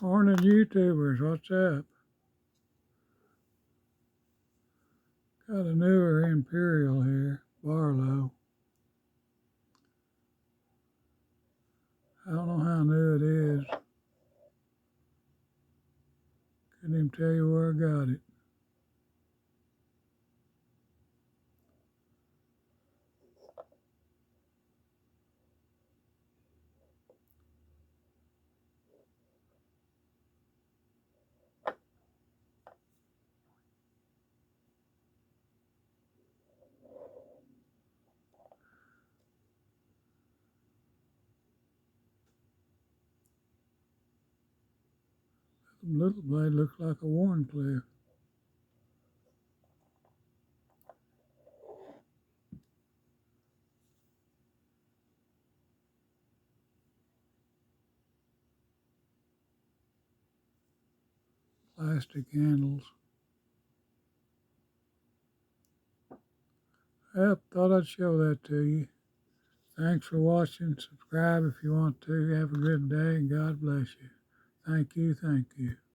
Morning, YouTubers. What's up? Got a newer imperial here, barlow. I don't know how new it is. Couldn't even tell you where I got it. The little blade looks like a Warncliffe. Plastic handles. Yep, thought I'd show that to you. Thanks for watching. Subscribe if you want to. Have a good day and God bless you. Thank you. Thank you.